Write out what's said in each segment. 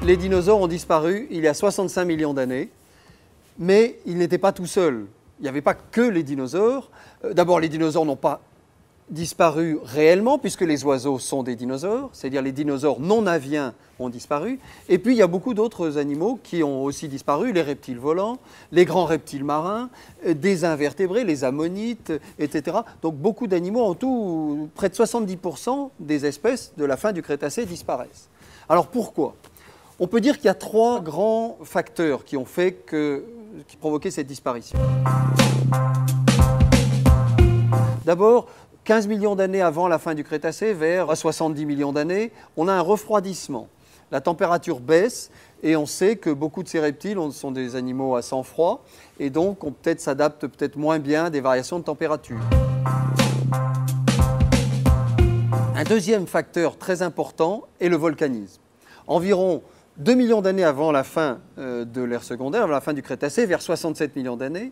Les dinosaures ont disparu il y a 65 millions d'années, mais ils n'étaient pas tout seuls. Il n'y avait pas que les dinosaures. D'abord, les dinosaures n'ont pas disparu réellement, puisque les oiseaux sont des dinosaures, c'est-à-dire les dinosaures non aviens ont disparu. Et puis, il y a beaucoup d'autres animaux qui ont aussi disparu, les reptiles volants, les grands reptiles marins, des invertébrés, les ammonites, etc. Donc, beaucoup d'animaux, en tout, près de 70% des espèces de la fin du Crétacé disparaissent. Alors, pourquoi ? On peut dire qu'il y a trois grands facteurs qui ont fait qui provoquaient cette disparition. D'abord, 15 millions d'années avant la fin du Crétacé, vers 70 millions d'années, on a un refroidissement. La température baisse et on sait que beaucoup de ces reptiles sont des animaux à sang froid et donc s'adaptent peut-être moins bien à des variations de température. Un deuxième facteur très important est le volcanisme. Environ 2 millions d'années avant la fin de l'ère secondaire, avant la fin du Crétacé, vers 67 millions d'années,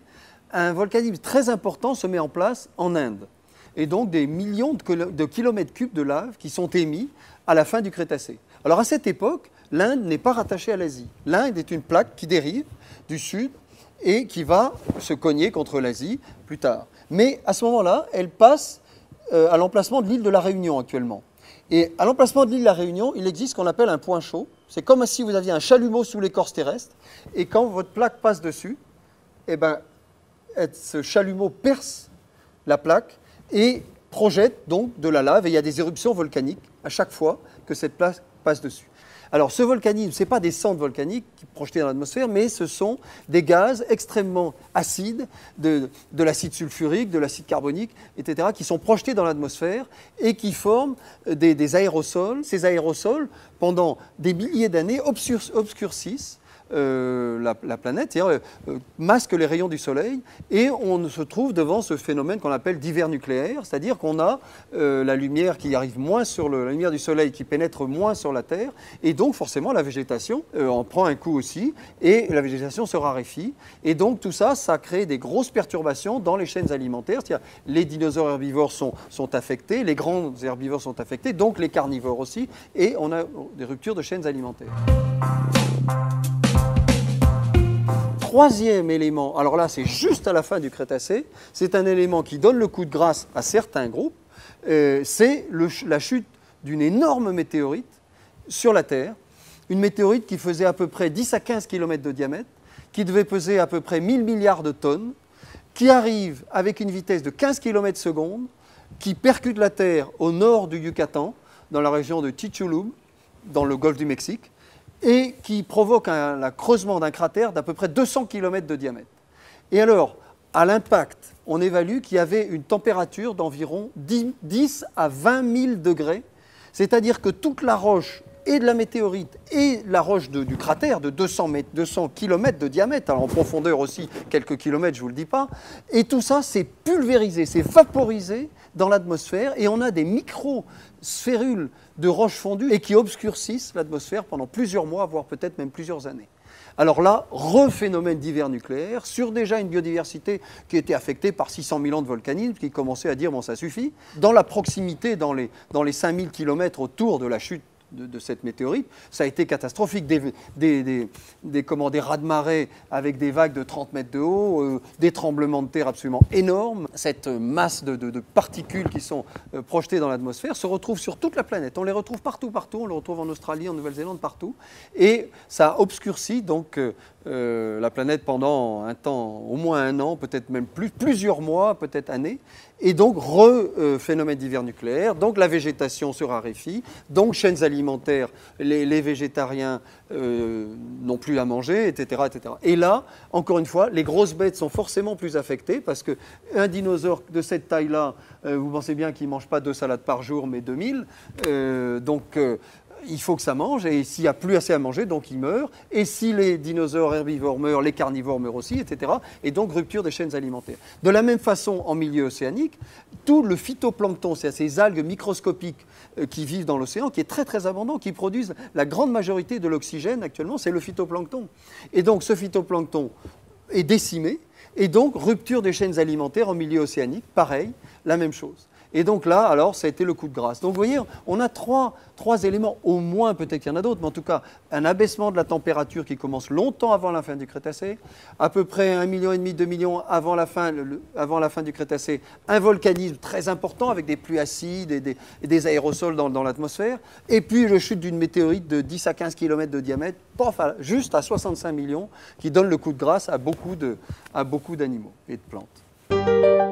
un volcanisme très important se met en place en Inde. Et donc des millions de kilomètres cubes de lave qui sont émis à la fin du Crétacé. Alors à cette époque, l'Inde n'est pas rattachée à l'Asie. L'Inde est une plaque qui dérive du sud et qui va se cogner contre l'Asie plus tard. Mais à ce moment-là, elle passe à l'emplacement de l'île de la Réunion actuellement. Et à l'emplacement de l'île de la Réunion, il existe ce qu'on appelle un point chaud. C'est comme si vous aviez un chalumeau sous l'écorce terrestre et quand votre plaque passe dessus, ce chalumeau perce la plaque et projette donc de la lave et il y a des éruptions volcaniques à chaque fois que cette plaque passe dessus. Alors ce volcanisme, ce n'est pas des cendres volcaniques projetées dans l'atmosphère, mais ce sont des gaz extrêmement acides, de l'acide sulfurique, de l'acide carbonique, etc., qui sont projetés dans l'atmosphère et qui forment des aérosols. Ces aérosols, pendant des milliers d'années, obscurcissent la planète, c'est-à-dire masque les rayons du Soleil, et on se trouve devant ce phénomène qu'on appelle d'hiver nucléaire, c'est-à-dire qu'on a la lumière qui arrive moins la lumière du Soleil qui pénètre moins sur la Terre, et donc forcément la végétation en prend un coup aussi, et la végétation se raréfie, et donc tout ça, ça crée des grosses perturbations dans les chaînes alimentaires, c'est-à-dire les dinosaures herbivores sont affectés, les grands herbivores sont affectés, donc les carnivores aussi, et on a des ruptures de chaînes alimentaires. Troisième élément, alors là c'est juste à la fin du Crétacé, c'est un élément qui donne le coup de grâce à certains groupes, c'est la chute d'une énorme météorite sur la Terre, une météorite qui faisait à peu près 10 à 15 km de diamètre, qui devait peser à peu près 1000 milliards de tonnes, qui arrive avec une vitesse de 15 km/s, qui percute la Terre au nord du Yucatan, dans la région de Chicxulub, dans le golfe du Mexique, et qui provoque le creusement d'un cratère d'à peu près 200 km de diamètre. Et alors, à l'impact, on évalue qu'il y avait une température d'environ 10 à 20 000 degrés, c'est-à-dire que toute la roche et de la météorite et la roche du cratère de 200 km de diamètre, alors en profondeur aussi quelques kilomètres, je ne vous le dis pas, et tout ça s'est pulvérisé, s'est vaporisé dans l'atmosphère et on a des micro-sphérules de roches fondues et qui obscurcissent l'atmosphère pendant plusieurs mois, voire peut-être même plusieurs années. Alors là, rephénomène d'hiver nucléaire, sur déjà une biodiversité qui était affectée par 600 000 ans de volcanisme, qui commençait à dire bon ça suffit. Dans la proximité, dans les 5000 km autour de la chute de cette météorite, ça a été catastrophique. Des raz-de-marée avec des vagues de 30 mètres de haut, des tremblements de terre absolument énormes. Cette masse de particules qui sont projetées dans l'atmosphère se retrouve sur toute la planète. On les retrouve partout. On les retrouve en Australie, en Nouvelle-Zélande, partout. Et ça obscurcit donc la planète pendant un temps, au moins un an, peut-être même plusieurs mois, peut-être années. Et donc, phénomène d'hiver nucléaire, donc la végétation se raréfie, donc chaînes alimentaires, les végétariens n'ont plus à manger, etc., etc. Et là, encore une fois, les grosses bêtes sont forcément plus affectées parce qu'un dinosaure de cette taille-là, vous pensez bien qu'il ne mange pas 2 salades par jour, mais 2000. Il faut que ça mange, et s'il n'y a plus assez à manger, donc il meurt. Et si les dinosaures herbivores meurent, les carnivores meurent aussi, etc. Et donc rupture des chaînes alimentaires. De la même façon, en milieu océanique, tout le phytoplancton, c'est-à-dire ces algues microscopiques qui vivent dans l'océan, qui est très très abondant, qui produisent la grande majorité de l'oxygène actuellement, c'est le phytoplancton. Et donc ce phytoplancton est décimé, et donc rupture des chaînes alimentaires en milieu océanique, pareil, la même chose. Et donc là, alors, ça a été le coup de grâce. Donc vous voyez, on a trois éléments, au moins, peut-être qu'il y en a d'autres, mais en tout cas, un abaissement de la température qui commence longtemps avant la fin du Crétacé, à peu près 1,5 million, 2 millions avant la fin du Crétacé, un volcanisme très important avec des pluies acides et des aérosols dans l'atmosphère, et puis le chute d'une météorite de 10 à 15 km de diamètre, juste à 65 millions, qui donne le coup de grâce à beaucoup d'animaux et de plantes.